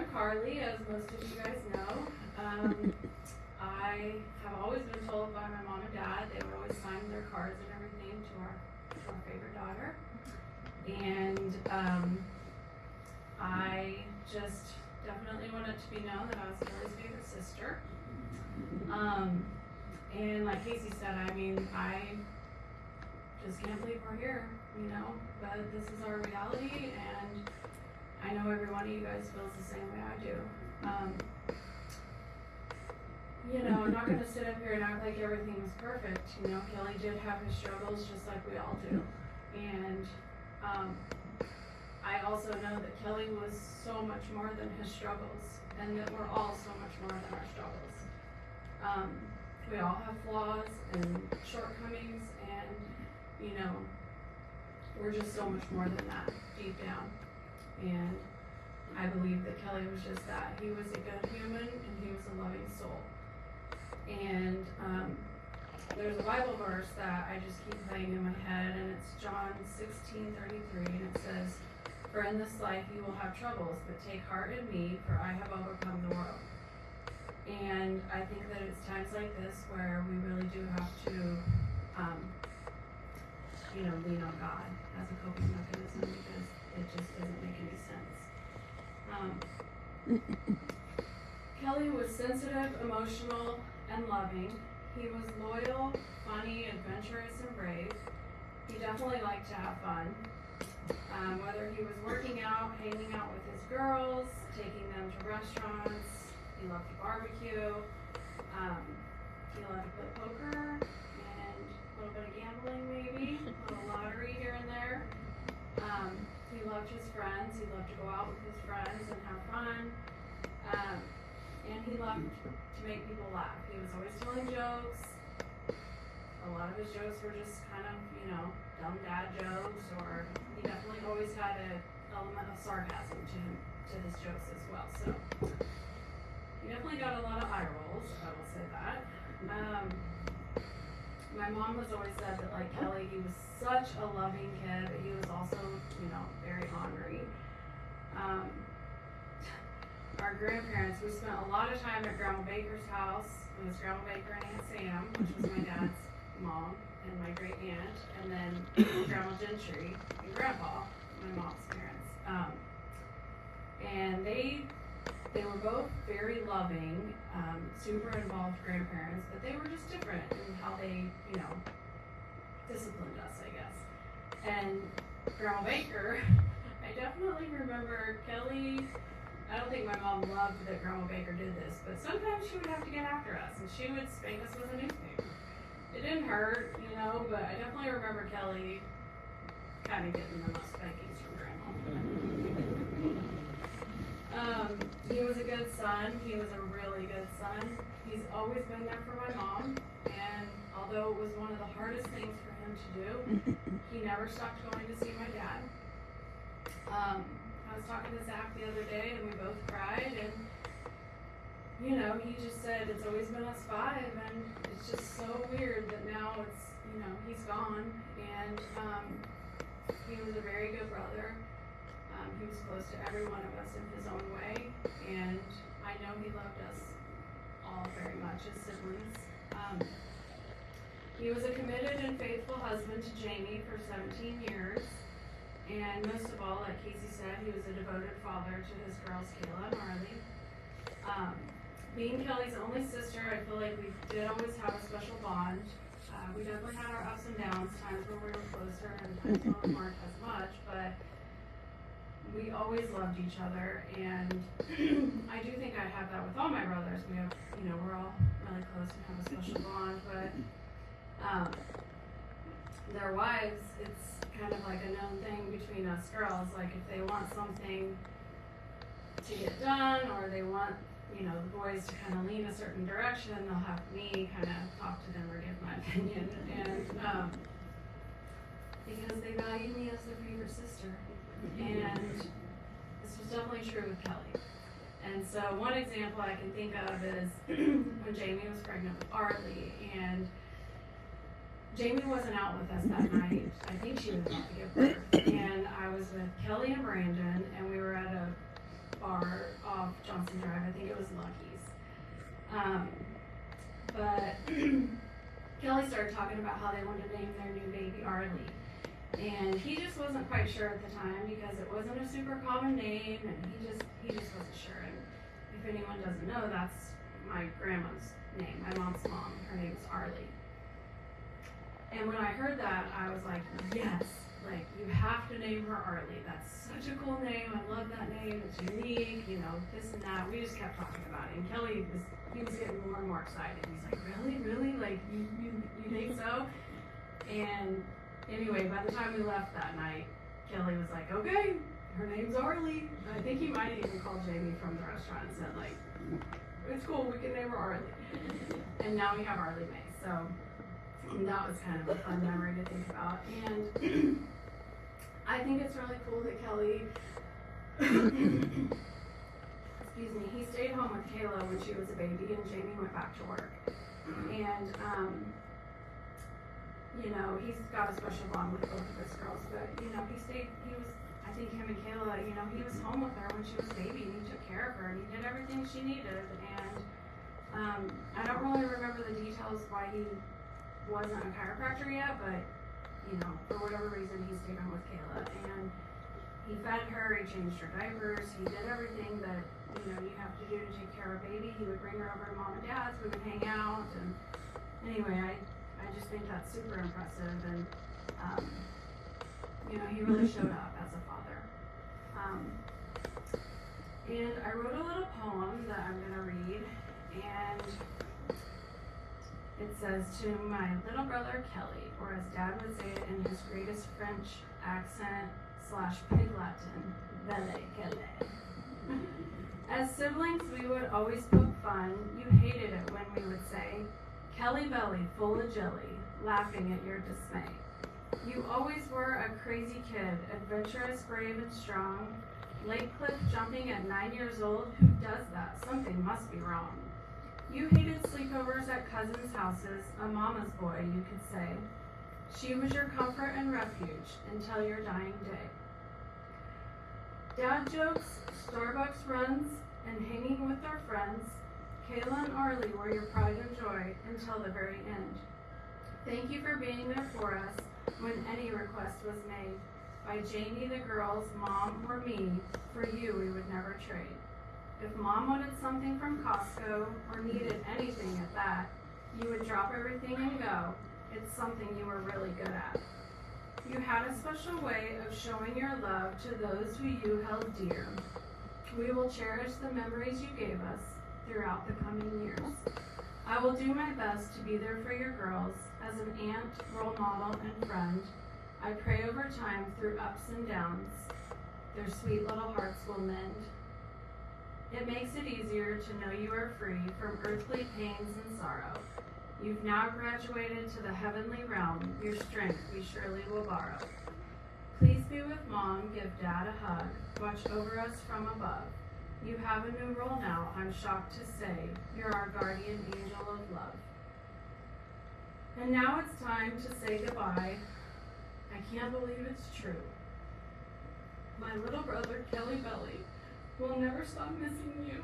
I'm Carlie, as most of you guys know. I have always been told by my mom and dad they would always sign their cards and everything to our favorite daughter. And I just definitely wanted to be known that I was Kelly's favorite sister. And like Casey said, I mean, I just can't believe we're here, you know, but this is our reality, and I know every one of you guys feels the same way I do. You know, I'm not going to sit up here and act like everything was perfect. You know, Kelly did have his struggles just like we all do. And I also know that Kelly was so much more than his struggles, and that we're all so much more than our struggles. We all have flaws and shortcomings, and, you know, we're just so much more than that deep down. And I believe that Kelly was just that. He was a good human, and he was a loving soul. And there's a Bible verse that I just keep playing in my head, and it's John 16:33, and it says, "For in this life you will have troubles, but take heart in me, for I have overcome the world." And I think that it's times like this where we really do have to, you know, lean on God as a coping mechanism, because it just doesn't make any sense. Kelly was sensitive, emotional, and loving. He was loyal, funny, adventurous, and brave. He definitely liked to have fun. Whether he was working out, hanging out with his girls, taking them to restaurants, he loved to barbecue. He loved to play poker and a little bit of gambling, maybe, a little lottery here and there. He loved his friends. He loved to go out with his friends and have fun. And he loved to make people laugh. He was always telling jokes. A lot of his jokes were just kind of, you know, dumb dad jokes, or he definitely always had an element of sarcasm to his jokes as well. So he definitely got a lot of eye rolls, I will say that. My mom has always said that, like, Kelly, he was such a loving kid, but he was also, you know, very ornery. Our grandparents, we spent a lot of time at Grandma Baker's house. It was Grandma Baker and Aunt Sam, which was my dad's mom, and my great aunt, and then Grandma Gentry and Grandpa, my mom's parents. And they were both very loving, super involved grandparents, but they were just different in how they, you know, disciplined us, I guess. And Grandma Baker, I definitely remember Kelly. I don't think my mom loved that Grandma Baker did this, but sometimes she would have to get after us, and she would spank us with a newspaper. It didn't hurt, you know, but I definitely remember Kelly kind of getting the most spankings from Grandma. He was a good son. He was a really good son. He's always been there for my mom, and although it was one of the hardest things for him to do, he never stopped going to see my dad. I was talking to Zach the other day, and we both cried, and, you know, he just said it's always been us five, and it's just so weird that now it's, you know, he's gone. And he was a very good brother. He was close to every one of us in his own way, and I know he loved us all very much as siblings. He was a committed and faithful husband to Jamie for 17 years. And most of all, like Casey said, he was a devoted father to his girls, Kayla and Marley. Being Kelly's only sister, I feel like we did always have a special bond. We definitely had our ups and downs, times where we were closer and times where we weren't as much, but we always loved each other. And I do think I have that with all my brothers. We have, you know, we're all really close and have a special bond, but their wives, it's kind of like a known thing between us girls. Like, if they want something to get done, or they want, you know, the boys to kind of lean a certain direction, they'll have me kind of talk to them or give my opinion. And because they value me as their favorite sister. And this was definitely true with Kelly. And so one example I can think of is when Jamie was pregnant with Carlie, and Jamie wasn't out with us that night. I think she was about to give birth. And I was with Kelly and Brandon, and we were at a bar off off Johnson Drive. I think it was Lucky's. But Kelly started talking about how they wanted to name their new baby Arlie. And he just wasn't quite sure at the time because it wasn't a super common name, and he just wasn't sure. And if anyone doesn't know, that's my grandma's name, my mom's mom. Her name's Arlie. And when I heard that, I was like, yes, like you have to name her Arlie. That's such a cool name. I love that name. It's unique, you know, this and that. We just kept talking about it. And Kelly was getting more and more excited. He's like, really? Like you think so? And anyway, by the time we left that night, Kelly was like, okay, her name's Arlie. I think he might have even called Jamie from the restaurant and said, like, it's cool, we can name her Arlie. And now we have Arlie Mae. So that was kind of a fun memory to think about. And I think it's really cool that Kelly, excuse me, he stayed home with Kayla when she was a baby and Jamie went back to work. And, you know, he's got a special bond with both of his girls, but, you know, I think him and Kayla, you know, he was home with her when she was a baby and he took care of her and he did everything she needed. And I don't really remember the details why he wasn't a chiropractor yet, but, you know, for whatever reason, he stayed home with Kayla. And he fed her, he changed her diapers, he did everything that, you know, you have to do to take care of a baby. He would bring her over to mom and dad's, we would hang out, and anyway, I just think that's super impressive, and, you know, he really showed up as a father. And I wrote a little poem that I'm gonna read, and it says, to my little brother Kelly, or as Dad would say it in his greatest French accent / Pig Latin, Belle Kelly. As siblings, we would always poke fun. You hated it when we would say, Kelly Belly, full of jelly, laughing at your dismay. You always were a crazy kid, adventurous, brave, and strong. Lake cliff jumping at 9 years old, who does that? Something must be wrong. You hated sleepovers at cousins' houses, a mama's boy, you could say. She was your comfort and refuge until your dying day. Dad jokes, Starbucks runs, and hanging with our friends, Kayla and Arlie were your pride and joy until the very end. Thank you for being there for us when any request was made by Jamie, the girls, mom, or me. For you, we would never trade. If mom wanted something from Costco or needed anything at that, you would drop everything and go. It's something you were really good at. You had a special way of showing your love to those who you held dear. We will cherish the memories you gave us throughout the coming years. I will do my best to be there for your girls as an aunt, role model, and friend. I pray over time through ups and downs, their sweet little hearts will mend. It makes it easier to know you are free from earthly pains and sorrow. You've now graduated to the heavenly realm. Your strength we surely will borrow. Please be with mom, give dad a hug, watch over us from above. You have a new role now, I'm shocked to say. You're our guardian angel of love. And now it's time to say goodbye. I can't believe it's true. My little brother, Kelly Belly, will never stop missing you.